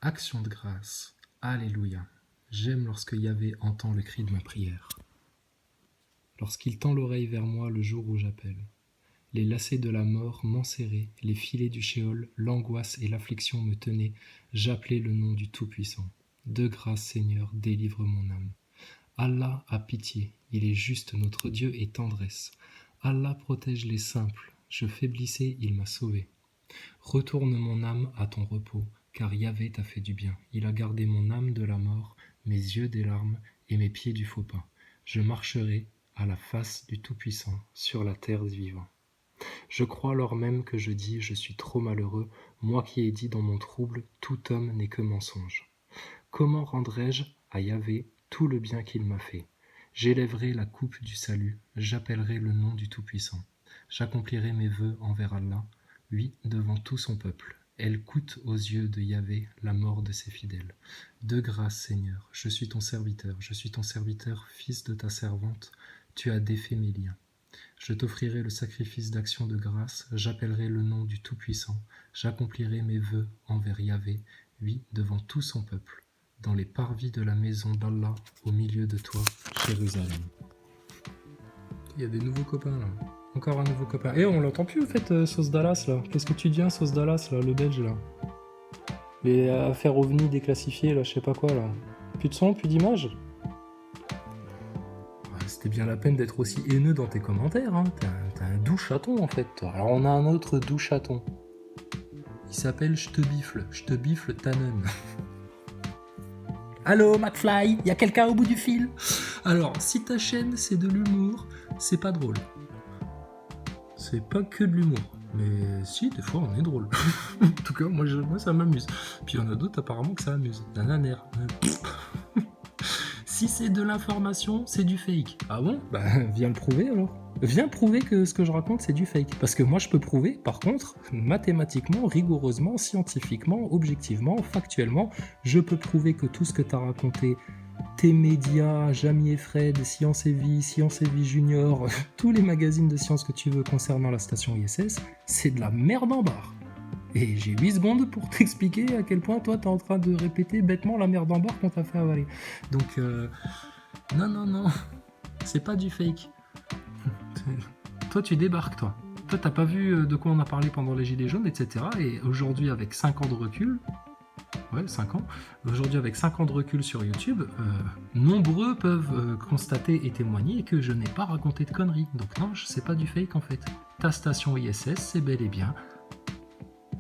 Action de grâce. Alléluia. J'aime lorsque Yahvé entend le cri de ma prière. Lorsqu'il tend l'oreille vers moi le jour où j'appelle. Les lacets de la mort m'enserraient, les filets du shéol, l'angoisse et l'affliction me tenaient. J'appelais le nom du Tout-Puissant. De grâce, Seigneur, délivre mon âme. Allah a pitié, il est juste notre Dieu et tendresse. Allah protège les simples, je faiblissais, il m'a sauvé. Retourne mon âme à ton repos, car Yahvé t'a fait du bien. Il a gardé mon âme de la mort, mes yeux des larmes et mes pieds du faux pas. Je marcherai à la face du Tout-Puissant, sur la terre des vivants. Je crois lors même que je dis, je suis trop malheureux, moi qui ai dit dans mon trouble, tout homme n'est que mensonge. Comment rendrai-je à Yahvé tout le bien qu'il m'a fait? J'élèverai la coupe du salut, j'appellerai le nom du Tout-Puissant. J'accomplirai mes vœux envers Allah, oui, devant tout son peuple. Elle coûte aux yeux de Yahvé la mort de ses fidèles. De grâce, Seigneur, je suis ton serviteur, fils de ta servante, tu as défait mes liens. Je t'offrirai le sacrifice d'action de grâce, j'appellerai le nom du Tout-Puissant, j'accomplirai mes vœux envers Yahvé, oui, devant tout son peuple, dans les parvis de la maison d'Allah, au milieu de toi, Jérusalem. Il y a des nouveaux copains là. Encore un nouveau copain. Et on l'entend plus, au fait, Sauce Dallas, là. Qu'est-ce que tu deviens, Sauce Dallas, là, le belge, là? Les affaires OVNI déclassifiées, là, je sais pas quoi, là. Plus de son, plus d'image. Ouais, c'était bien la peine d'être aussi haineux dans tes commentaires, hein. T'es un doux chaton, en fait, toi. Alors, on a un autre doux chaton. Il s'appelle Je te bifle Tannen. Allô, McFly, y a quelqu'un au bout du fil? Alors, si ta chaîne, c'est de l'humour, c'est pas drôle. C'est pas que de l'humour. Mais si, des fois, on est drôle. En tout cas, moi, ça m'amuse. Puis il y en a d'autres, apparemment, que ça amuse. Nananer. Si c'est de l'information, c'est du fake. Ah bon? Bah, viens le prouver, alors. Viens prouver que ce que je raconte, c'est du fake. Parce que moi, je peux prouver, par contre, mathématiquement, rigoureusement, scientifiquement, objectivement, factuellement, je peux prouver que tout ce que t'as raconté, tes médias, Jamie et Fred, Science et Vie Junior, tous les magazines de science que tu veux concernant la station ISS, c'est de la merde en barre. Et j'ai 8 secondes pour t'expliquer à quel point toi t'es en train de répéter bêtement la merde en barre qu'on t'a fait avaler. Donc, non, c'est pas du fake. Toi tu débarques, toi. Toi t'as pas vu de quoi on a parlé pendant les Gilets jaunes, etc. Et aujourd'hui, avec 5 ans de recul, ouais, 5 ans. Aujourd'hui, avec 5 ans de recul sur YouTube, nombreux peuvent constater et témoigner que je n'ai pas raconté de conneries. Donc non, c'est pas du fake en fait. Ta station ISS, c'est bel et bien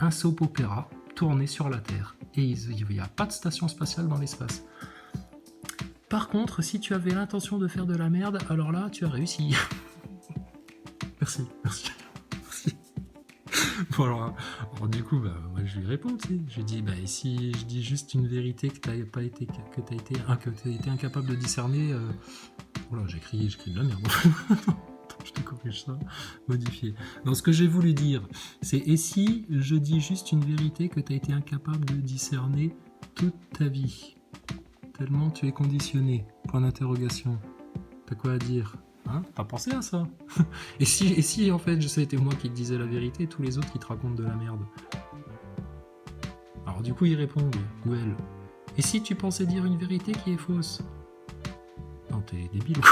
un soap opéra tourné sur la Terre. Et il n'y a pas de station spatiale dans l'espace. Par contre, si tu avais l'intention de faire de la merde, alors là, tu as réussi. Merci. Bon alors du coup, moi je lui réponds, tu sais. Je lui dis, et si je dis juste une vérité que t'as été incapable de discerner, voilà, j'écris de la merde. Attends, je te corrige ça, modifier. Donc ce que j'ai voulu dire, c'est et si je dis juste une vérité que t'as été incapable de discerner toute ta vie, tellement tu es conditionné. Point d'interrogation. T'as quoi à dire? Hein, t'as pensé à ça? et si en fait ça a été moi qui te disais la vérité et tous les autres qui te racontent de la merde? Alors du coup il répond, ou elle. Et si tu pensais dire une vérité qui est fausse? Non, t'es débile ou quoi?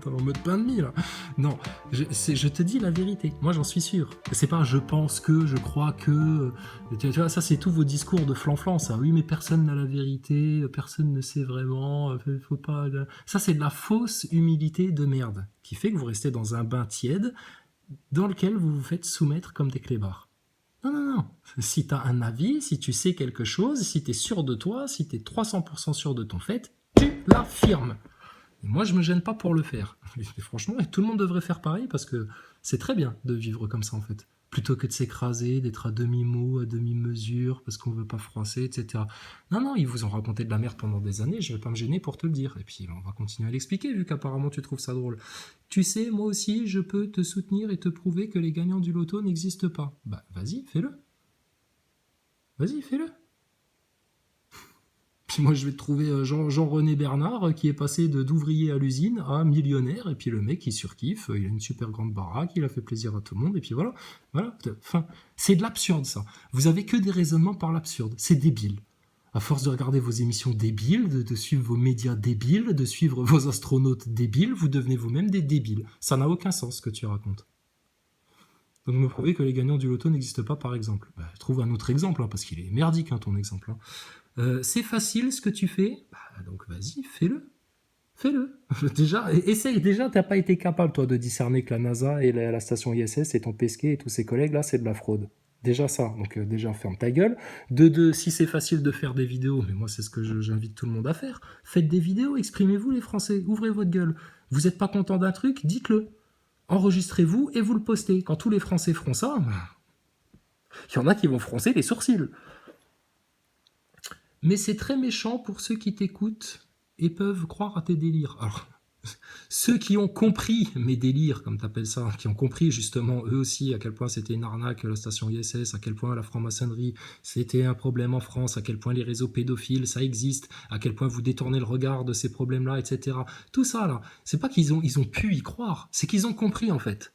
T'es en mode pain de mie là. Non, je te dis la vérité. Moi j'en suis sûr. C'est pas je pense que, je crois que. Tu vois, ça c'est tous vos discours de flan-flan, ça. Oui, mais personne n'a la vérité, personne ne sait vraiment. Faut pas. Ça c'est de la fausse humilité de merde qui fait que vous restez dans un bain tiède dans lequel vous vous faites soumettre comme des clébards. Non. Si t'as un avis, si tu sais quelque chose, si t'es sûr de toi, si t'es 300% sûr de ton fait, tu l'affirmes. Et moi, je me gêne pas pour le faire. Et franchement, tout le monde devrait faire pareil parce que c'est très bien de vivre comme ça en fait. Plutôt que de s'écraser, d'être à demi-mot, à demi-mesure, parce qu'on veut pas froisser, etc. Non, ils vous ont raconté de la merde pendant des années, je vais pas me gêner pour te le dire. Et puis, on va continuer à l'expliquer, vu qu'apparemment tu trouves ça drôle. Tu sais, moi aussi, je peux te soutenir et te prouver que les gagnants du loto n'existent pas. Vas-y, fais-le. Vas-y, fais-le. Puis moi, je vais te trouver Jean-René Bernard qui est passé d'ouvrier à l'usine à millionnaire. Et puis le mec, il surkiffe, il a une super grande baraque, il a fait plaisir à tout le monde. Et puis voilà. Enfin, c'est de l'absurde, ça. Vous avez que des raisonnements par l'absurde. C'est débile. À force de regarder vos émissions débiles, de suivre vos médias débiles, de suivre vos astronautes débiles, vous devenez vous-même des débiles. Ça n'a aucun sens ce que tu racontes. Donc me prouver que les gagnants du loto n'existent pas, par exemple. Bah, trouve un autre exemple, hein, parce qu'il est merdique, hein, ton exemple. Hein. C'est facile ce que tu fais, bah, donc vas-y, fais-le. Fais-le. Déjà, essaye. Déjà, t'as pas été capable, toi, de discerner que la NASA et la station ISS et ton Pesquet et tous ses collègues, là, c'est de la fraude. Déjà ça. Donc, déjà, ferme ta gueule. De deux, si c'est facile de faire des vidéos, mais moi, c'est ce que j'invite tout le monde à faire. Faites des vidéos, exprimez-vous, les Français. Ouvrez votre gueule. Vous n'êtes pas content d'un truc, dites-le. Enregistrez-vous et vous le postez. Quand tous les Français feront ça, il y en a qui vont froncer les sourcils. Mais c'est très méchant pour ceux qui t'écoutent et peuvent croire à tes délires. Alors, ceux qui ont compris mes délires, comme tu appelles ça, qui ont compris justement eux aussi à quel point c'était une arnaque la station ISS, à quel point la franc-maçonnerie c'était un problème en France, à quel point les réseaux pédophiles ça existe, à quel point vous détournez le regard de ces problèmes-là, etc. Tout ça là, c'est pas qu'ils ont pu y croire, c'est qu'ils ont compris en fait.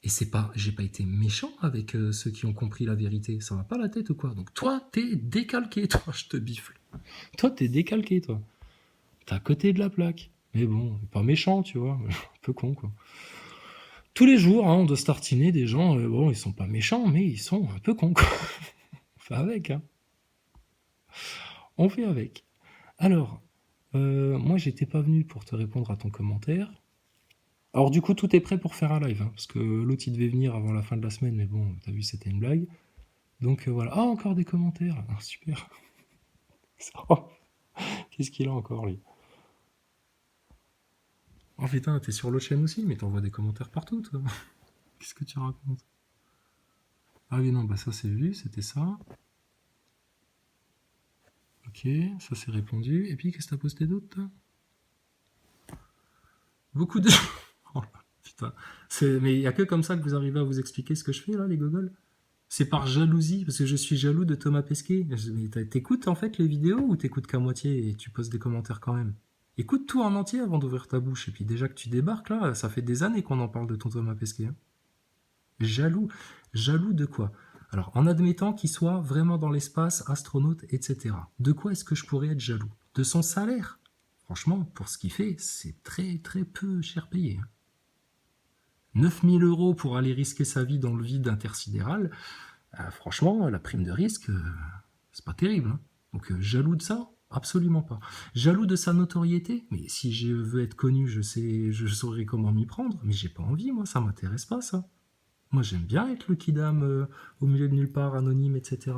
Et c'est pas, j'ai pas été méchant avec ceux qui ont compris la vérité. Ça va pas la tête ou quoi? Donc toi, t'es décalqué, toi, je te bifle. Toi, t'es décalqué, toi. T'es à côté de la plaque. Mais bon, pas méchant, tu vois. Un peu con, quoi. Tous les jours, hein, on doit se tartiner des gens, bon, ils sont pas méchants, mais ils sont un peu cons, quoi. On fait avec, hein. On fait avec. Alors, moi, j'étais pas venu pour te répondre à ton commentaire. Alors du coup, tout est prêt pour faire un live, hein, parce que l'autre, il devait venir avant la fin de la semaine, mais bon, t'as vu, c'était une blague. Donc voilà. Ah, encore des commentaires. Ah, super. Oh, qu'est-ce qu'il a encore, lui? Oh putain, t'es sur l'autre chaîne aussi, mais t'envoies des commentaires partout, toi. Qu'est-ce que tu racontes? Ah oui, non, bah ça c'est vu, c'était ça. Ok, ça c'est répondu. Et puis, qu'est-ce que t'as posté d'autre, toi? Beaucoup de... Oh, putain. Mais il n'y a que comme ça que vous arrivez à vous expliquer ce que je fais, là, les gogoles. C'est par jalousie, parce que je suis jaloux de Thomas Pesquet. Mais t'écoutes en fait les vidéos ou t'écoutes qu'à moitié et tu poses des commentaires quand même? Écoute tout en entier avant d'ouvrir ta bouche. Et puis déjà que tu débarques là, ça fait des années qu'on en parle de ton Thomas Pesquet. Hein. Jaloux. Jaloux de quoi? Alors, en admettant qu'il soit vraiment dans l'espace, astronaute, etc. De quoi est-ce que je pourrais être jaloux? De son salaire? Franchement, pour ce qu'il fait, c'est très très peu cher payé. 9000 € pour aller risquer sa vie dans le vide intersidéral, franchement, la prime de risque, c'est pas terrible. Hein. Donc, jaloux de ça? Absolument pas. Jaloux de sa notoriété? Mais si je veux être connu, je saurais comment m'y prendre, mais j'ai pas envie, moi, ça m'intéresse pas, ça. Moi, j'aime bien être le kidam au milieu de nulle part, anonyme, etc.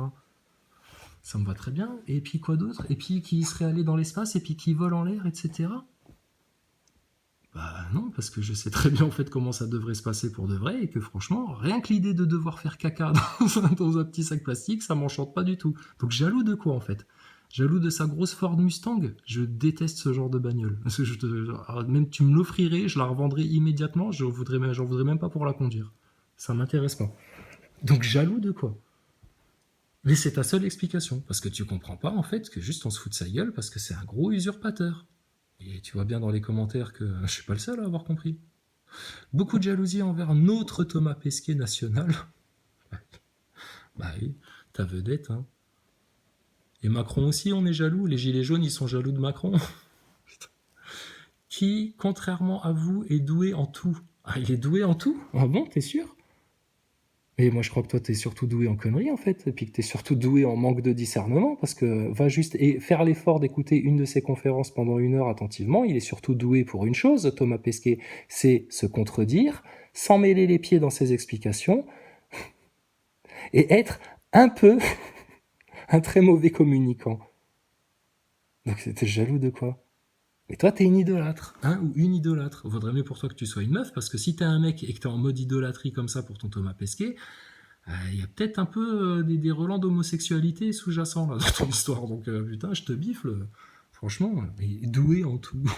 Ça me va très bien. Et puis quoi d'autre? Et puis qui serait allé dans l'espace et puis qui vole en l'air, etc. Bah non, parce que je sais très bien en fait comment ça devrait se passer pour de vrai et que franchement, rien que l'idée de devoir faire caca dans un petit sac plastique, ça m'enchante pas du tout. Donc jaloux de quoi en fait? Jaloux de sa grosse Ford Mustang? Je déteste ce genre de bagnole. Parce que même tu me l'offrirais, je la revendrais immédiatement, j'en voudrais même pas pour la conduire. Ça m'intéresse pas. Donc jaloux de quoi? Mais c'est ta seule explication, parce que tu comprends pas en fait que juste on se fout de sa gueule parce que c'est un gros usurpateur. Et tu vois bien dans les commentaires que je suis pas le seul à avoir compris. Beaucoup de jalousie envers notre Thomas Pesquet national. Bah oui, ta vedette, hein. Et Macron aussi, on est jaloux. Les gilets jaunes, ils sont jaloux de Macron. Qui, contrairement à vous, est doué en tout. Ah, il est doué en tout? Ah bon, t'es sûr? Mais moi, je crois que toi, t'es surtout doué en conneries, en fait, et puis que t'es surtout doué en manque de discernement, parce que va juste et faire l'effort d'écouter une de ses conférences pendant 1 heure attentivement. Il est surtout doué pour une chose, Thomas Pesquet, c'est se contredire, sans mêler les pieds dans ses explications, et être un peu un très mauvais communicant. Donc, t'es jaloux de quoi? Mais toi, t'es une idolâtre, hein, ou une idolâtre. Vaudrait mieux pour toi que tu sois une meuf, parce que si t'es un mec et que t'es en mode idolâtrie comme ça pour ton Thomas Pesquet, il y a peut-être un peu des relents d'homosexualité sous-jacents là, dans ton histoire. Donc, putain, je te bifle. Franchement, doué en tout.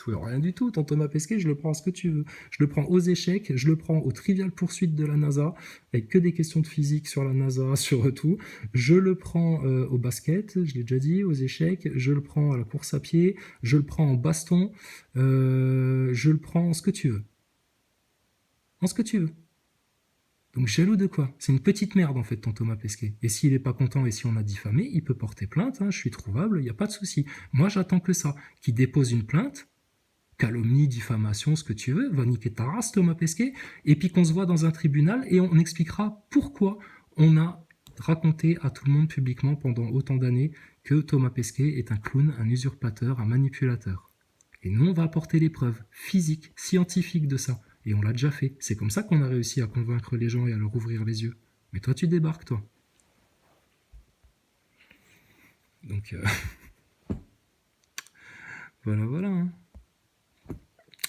Rien du tout. Ton Thomas Pesquet, je le prends à ce que tu veux. Je le prends aux échecs, je le prends aux triviales poursuites de la NASA, avec que des questions de physique sur la NASA, sur tout. Je le prends au basket, je l'ai déjà dit, aux échecs. Je le prends à la course à pied. Je le prends en baston. Je le prends en ce que tu veux. En ce que tu veux. Donc jaloux de quoi? C'est une petite merde en fait ton Thomas Pesquet. Et s'il est pas content et si on a diffamé, il peut porter plainte, hein, je suis trouvable, il n'y a pas de souci. Moi j'attends que ça, qu'il dépose une plainte, calomnie, diffamation, ce que tu veux, va niquer ta race Thomas Pesquet, et puis qu'on se voit dans un tribunal et on expliquera pourquoi on a raconté à tout le monde publiquement pendant autant d'années que Thomas Pesquet est un clown, un usurpateur, un manipulateur. Et nous on va apporter les preuves physiques, scientifiques de ça. Et on l'a déjà fait. C'est comme ça qu'on a réussi à convaincre les gens et à leur ouvrir les yeux. Mais toi, tu débarques, toi. Donc, voilà, voilà. Hein.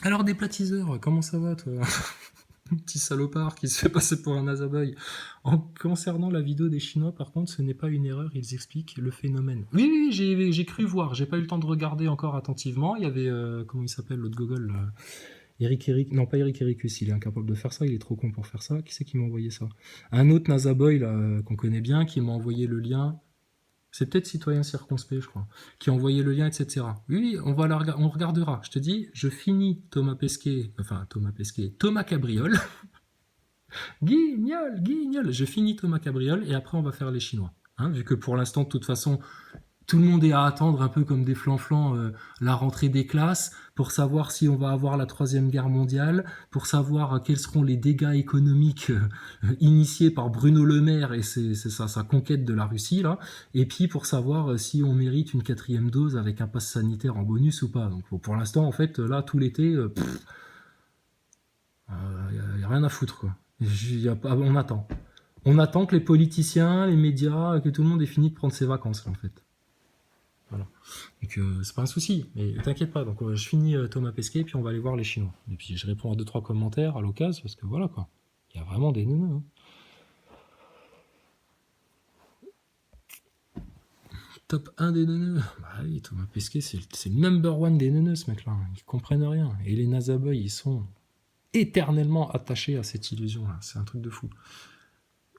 Alors, déplatiseur, comment ça va, toi? Un petit salopard qui se fait passer pour un nazaboy. En concernant la vidéo des Chinois, par contre, ce n'est pas une erreur, ils expliquent le phénomène. Oui, oui, j'ai cru voir, j'ai pas eu le temps de regarder encore attentivement. Il y avait, comment il s'appelle, l'autre gogol, là. Non pas Eric Ericus, il est incapable de faire ça, il est trop con pour faire ça. Qui c'est qui m'a envoyé ça? Un autre Nazaboy là qu'on connaît bien, qui m'a envoyé le lien. C'est peut-être Citoyen Circonspect, je crois, qui a envoyé le lien, etc. Oui, on regardera. Je te dis, je finis Thomas Cabriol. Guignol. Je finis Thomas Cabriol et après on va faire les Chinois. Hein, vu que pour l'instant, de toute façon, tout le monde est à attendre un peu comme des flanflans la rentrée des classes pour savoir si on va avoir la troisième guerre mondiale, pour savoir quels seront les dégâts économiques initiés par Bruno Le Maire et sa conquête de la Russie là, et puis pour savoir si on mérite une quatrième dose avec un pass sanitaire en bonus ou pas. Donc pour l'instant en fait là tout l'été, y a rien à foutre quoi. On attend. On attend que les politiciens, les médias, que tout le monde ait fini de prendre ses vacances là, en fait. Voilà. Donc c'est pas un souci, mais t'inquiète pas. Donc je finis Thomas Pesquet, puis on va aller voir les Chinois. Et puis je réponds à 2-3 commentaires à l'occasion, parce que voilà quoi. Il y a vraiment des neuneux. Hein. Top 1 des neuneux. Bah oui, Thomas Pesquet, c'est le number one des neuneux, ce mec-là. Ils comprennent rien. Et les Nazaboys, ils sont éternellement attachés à cette illusion-là. C'est un truc de fou.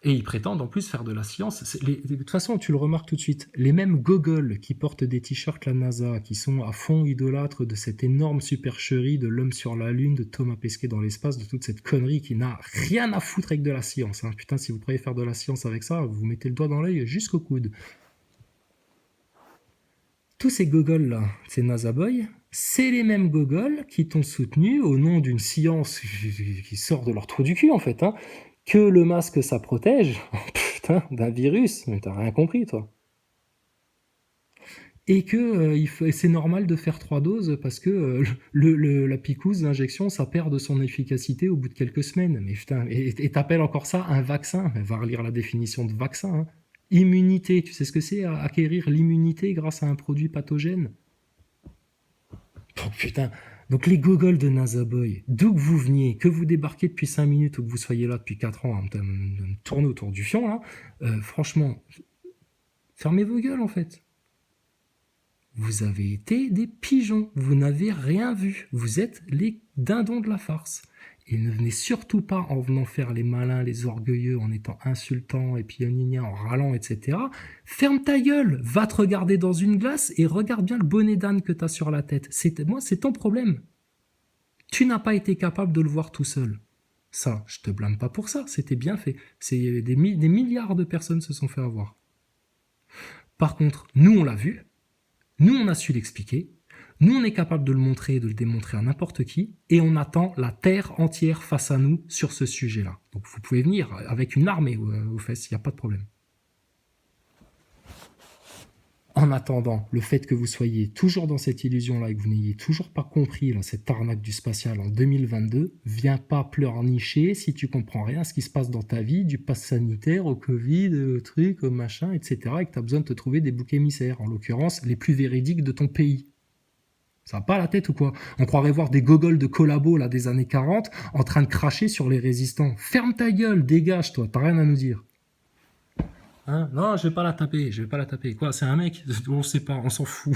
Et ils prétendent en plus faire de la science. De toute façon, tu le remarques tout de suite, les mêmes gogoles qui portent des t-shirts la NASA, qui sont à fond idolâtres de cette énorme supercherie de l'homme sur la Lune, de Thomas Pesquet dans l'espace, de toute cette connerie qui n'a rien à foutre avec de la science. Hein. Putain, si vous croyez faire de la science avec ça, vous mettez le doigt dans l'œil jusqu'au coude. Tous ces gogoles-là, ces NASA boys, c'est les mêmes gogoles qui t'ont soutenu au nom d'une science qui sort de leur trou du cul, en fait, hein, que le masque, ça protège, putain, d'un virus, mais t'as rien compris, toi. Et que c'est normal de faire 3 doses parce que la picouse, l'injection, ça perd de son efficacité au bout de quelques semaines. Mais putain, et t'appelles encore ça un vaccin? Va relire la définition de vaccin. Hein. Immunité, tu sais ce que c'est, acquérir l'immunité grâce à un produit pathogène? Oh putain. Donc les gogoles de Nazaboy, d'où que vous veniez, que vous débarquez depuis 5 minutes ou que vous soyez là depuis 4 ans à me tourner autour du fion, là, franchement, fermez vos gueules en fait. Vous avez été des pigeons, vous n'avez rien vu, vous êtes les dindons de la farce. Et ne venez surtout pas en venant faire les malins, les orgueilleux, en étant insultants et puis en râlant, etc. Ferme ta gueule, va te regarder dans une glace et regarde bien le bonnet d'âne que t'as sur la tête. C'est ton problème. Tu n'as pas été capable de le voir tout seul. Ça, je te blâme pas pour ça, c'était bien fait. Des milliards de personnes se sont fait avoir. Par contre, nous on l'a vu, nous on a su l'expliquer, nous on est capable de le montrer et de le démontrer à n'importe qui, et on attend la terre entière face à nous sur ce sujet-là. Donc vous pouvez venir avec une armée aux fesses, il n'y a pas de problème. En attendant, le fait que vous soyez toujours dans cette illusion-là et que vous n'ayez toujours pas compris là, cette arnaque du spatial en 2022, viens pas pleurnicher si tu comprends rien à ce qui se passe dans ta vie, du pass sanitaire, au Covid, au truc, au machin, etc. et que tu as besoin de te trouver des boucs émissaires, en l'occurrence les plus véridiques de ton pays. Ça va pas la tête ou quoi? On croirait voir des gogoles de collabos là, des années 40 en train de cracher sur les résistants. Ferme ta gueule, dégage toi, t'as rien à nous dire. Hein? Non, je vais pas la taper. Quoi, c'est un mec? On sait pas, on s'en fout.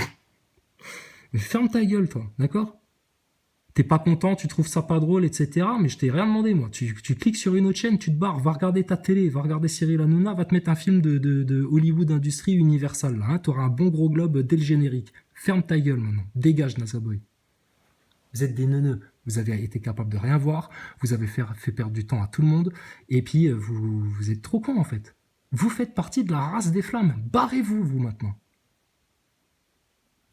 Mais ferme ta gueule, toi, d'accord? T'es pas content, tu trouves ça pas drôle, etc. Mais je t'ai rien demandé, moi. Tu cliques sur une autre chaîne, tu te barres, va regarder ta télé, va regarder Cyril Hanouna, va te mettre un film de Hollywood Industrie Universal, là. Hein? T'auras un bon gros globe dès le générique. Ferme ta gueule, maintenant. Dégage, Nazaboy. Vous êtes des neuneux. Vous avez été capable de rien voir, vous avez fait perdre du temps à tout le monde, et puis vous êtes trop con en fait. Vous faites partie de la race des flammes. Barrez-vous, vous, maintenant.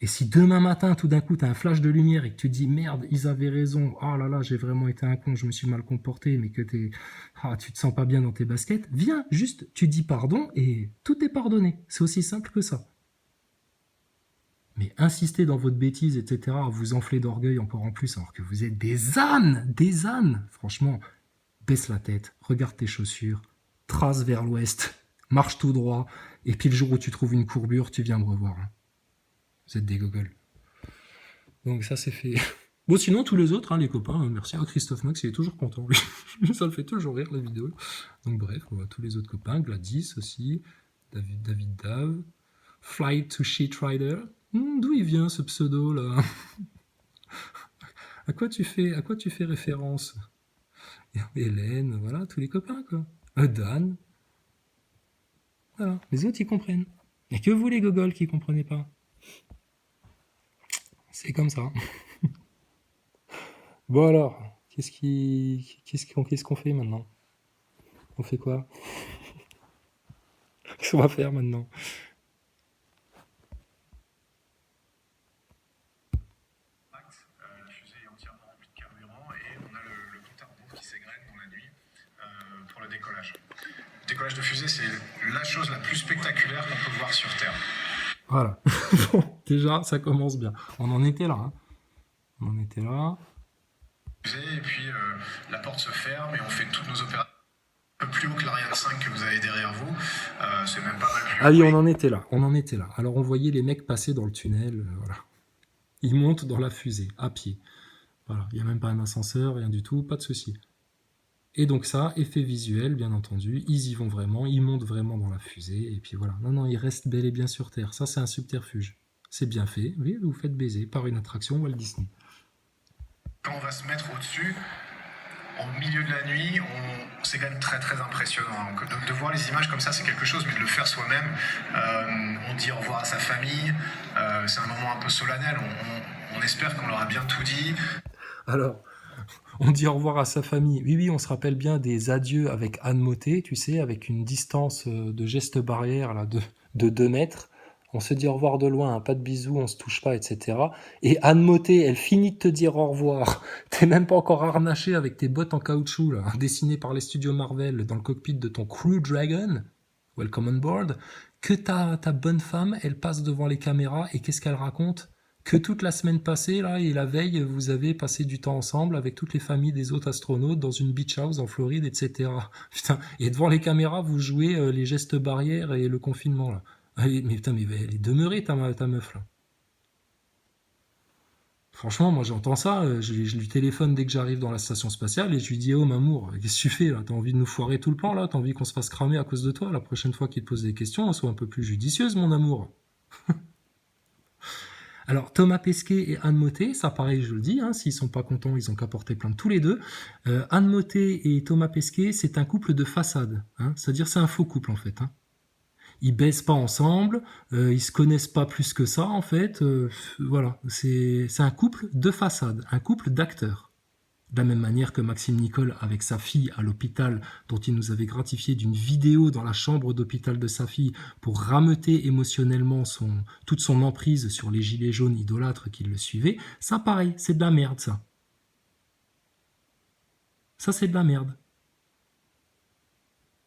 Et si demain matin, tout d'un coup, tu as un flash de lumière et que tu te dis merde, ils avaient raison, oh là là, j'ai vraiment été un con, je me suis mal comporté, mais que tu te sens pas bien dans tes baskets, viens, juste, tu dis pardon et tout est pardonné. C'est aussi simple que ça. Mais insister dans votre bêtise, etc., vous enfler d'orgueil encore en plus, alors que vous êtes des ânes, franchement, baisse la tête, regarde tes chaussures, trace vers l'ouest, marche tout droit, et puis le jour où tu trouves une courbure, tu viens me revoir. Vous êtes des gogoles. Donc ça c'est fait. Bon sinon tous les autres, les copains, merci à Christophe Max, il est toujours content, lui. Ça le fait toujours rire la vidéo. Donc bref, tous les autres copains, Gladys aussi, David Dave, Flight to Shit Rider. D'où il vient ce pseudo là? À quoi tu fais référence? Hélène, voilà, tous les copains quoi. Dan. Voilà, les autres ils comprennent. Il n'y a que vous les gogoles qui comprenez pas. C'est comme ça. Bon alors, qu'est-ce qu'on fait maintenant? On fait quoi? Qu'est-ce qu'on va faire maintenant? La fusée est entièrement remplie de carburant et on a le compte à rebours qui s'égrène dans la nuit pour le décollage. Le décollage de fusée, c'est la chose la plus spectaculaire qu'on peut voir sur Terre. Voilà. Bon, déjà, ça commence bien. On en était là. On en était là. Et puis la porte se ferme et on fait toutes nos opérations. Un peu plus haut que l'Ariane 5 que vous avez derrière vous. C'est même pas mal plus haut. Ah oui, on en était là. Alors on voyait les mecs passer dans le tunnel. Voilà. Ils montent dans la fusée, à pied. Voilà. Il n'y a même pas un ascenseur, rien du tout, pas de souci. Et donc ça, effet visuel, bien entendu, ils y vont vraiment, ils montent vraiment dans la fusée, et puis voilà. Non, ils restent bel et bien sur Terre. Ça, c'est un subterfuge. C'est bien fait, oui, vous faites baiser par une attraction Walt Disney. Quand on va se mettre au-dessus, au milieu de la nuit, c'est quand même très très impressionnant. Donc de voir les images comme ça, c'est quelque chose, mais de le faire soi-même, on dit au revoir à sa famille, c'est un moment un peu solennel, on espère qu'on leur a bien tout dit. Alors, on dit au revoir à sa famille. Oui, on se rappelle bien des adieux avec Anne Motet, tu sais, avec une distance de geste barrière là, de 2 mètres. On se dit au revoir de loin, pas de bisous, on se touche pas, etc. Et Anne Motet, elle finit de te dire au revoir. T'es même pas encore harnaché avec tes bottes en caoutchouc, là, dessinées par les studios Marvel dans le cockpit de ton Crew Dragon. Welcome on board. Que ta bonne femme, elle passe devant les caméras et qu'est-ce qu'elle raconte? Que toute la semaine passée, là, et la veille, vous avez passé du temps ensemble avec toutes les familles des autres astronautes dans une beach house en Floride, etc. Putain, et devant les caméras, vous jouez les gestes barrières et le confinement, là. Mais putain, mais elle est demeurée, ta meuf, là. Franchement, moi j'entends ça, je lui téléphone dès que j'arrive dans la station spatiale et je lui dis oh Mamour, qu'est-ce que tu fais là? T'as envie de nous foirer tout le plan là? T'as envie qu'on se fasse cramer à cause de toi? La prochaine fois qu'il te pose des questions, sois un peu plus judicieuse, mon amour. Alors Thomas Pesquet et Anne Motet, ça pareil, je le dis, s'ils sont pas contents, ils ont qu'à porter plainte tous les deux. Anne Motet et Thomas Pesquet, c'est un couple de façade, c'est-à-dire c'est un faux couple en fait. Ils baissent pas ensemble, ils se connaissent pas plus que ça en fait. Voilà, c'est un couple de façade, un couple d'acteurs. De la même manière que Maxime Nicole avec sa fille à l'hôpital, dont il nous avait gratifié d'une vidéo dans la chambre d'hôpital de sa fille pour rameuter émotionnellement toute son emprise sur les gilets jaunes idolâtres qui le suivaient, ça pareil, c'est de la merde ça. Ça c'est de la merde.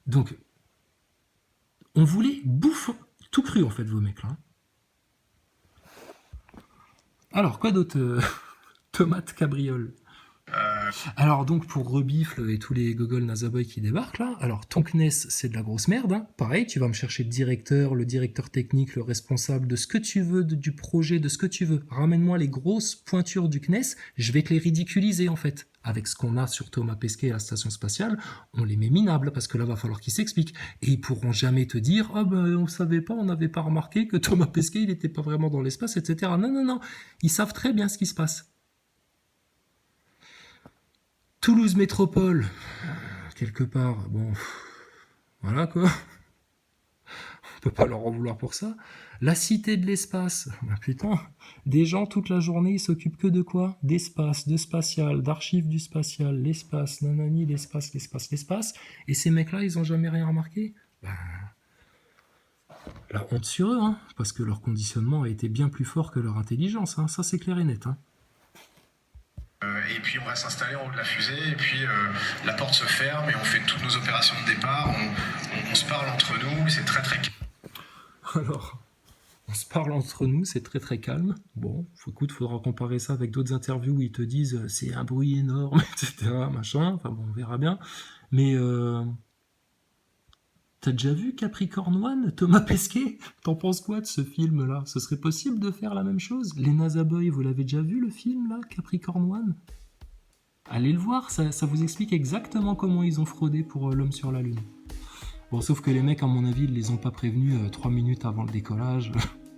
Donc, on voulait bouffer tout cru en fait vos mecs là. Alors quoi d'autre Tomate cabriole. Alors donc pour Rebifle et tous les Gogol Nazaboy qui débarquent là, alors ton CNES c'est de la grosse merde, pareil tu vas me chercher le directeur technique, le responsable de ce que tu veux, du projet, de ce que tu veux, ramène-moi les grosses pointures du CNES, je vais te les ridiculiser en fait. Avec ce qu'on a sur Thomas Pesquet à la station spatiale, on les met minables parce que là va falloir qu'ils s'expliquent et ils pourront jamais te dire ah ben on savait pas, on n'avait pas remarqué que Thomas Pesquet il était pas vraiment dans l'espace, etc. Non, ils savent très bien ce qui se passe. Toulouse Métropole, quelque part, bon, voilà quoi. On peut pas leur en vouloir pour ça. La cité de l'espace. Ah, putain, des gens toute la journée, ils s'occupent que de quoi? D'espace, de spatial, d'archives du spatial, l'espace, nanani, l'espace. Et ces mecs-là, ils ont jamais rien remarqué? Ben, la honte sur eux, hein, parce que leur conditionnement a été bien plus fort que leur intelligence, hein, ça c'est clair et net. Hein. Et puis on va s'installer en haut de la fusée, et puis la porte se ferme, et on fait toutes nos opérations de départ, on se parle entre nous, c'est très très calme. Alors, on se parle entre nous, c'est très très calme. Bon, écoute, faudra comparer ça avec d'autres interviews où ils te disent c'est un bruit énorme, etc., machin, enfin bon, on verra bien. Mais... T'as déjà vu Capricorn One, Thomas Pesquet? T'en penses quoi de ce film-là? Ce serait possible de faire la même chose? Les NASA Boys, vous l'avez déjà vu le film, là, Capricorn One? Allez le voir, ça vous explique exactement comment ils ont fraudé pour l'homme sur la Lune. Bon, sauf que les mecs, à mon avis, ils les ont pas prévenus 3 minutes avant le décollage.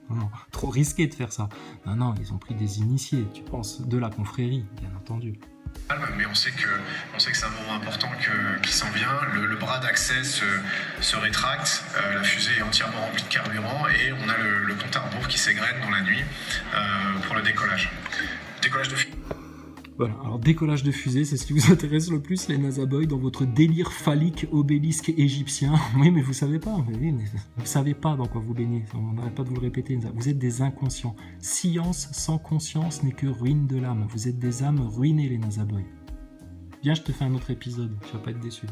Non, trop risqué de faire ça. Non, ils ont pris des initiés, tu penses, de la confrérie, bien entendu. Mais on sait que c'est un moment important qui s'en vient. Le bras d'accès se rétracte, la fusée est entièrement remplie de carburant et on a le compte à rebours qui s'égrène dans la nuit pour le décollage. Décollage de fusée. Voilà, alors décollage de fusée, c'est ce qui vous intéresse le plus, les NASA Boys, dans votre délire phallique obélisque égyptien. Oui, mais vous savez pas, vous savez pas dans quoi vous baignez, on n'arrête pas de vous le répéter, vous êtes des inconscients. Science sans conscience n'est que ruine de l'âme, vous êtes des âmes ruinées les NASA Boys. Viens, je te fais un autre épisode, tu vas pas être déçu.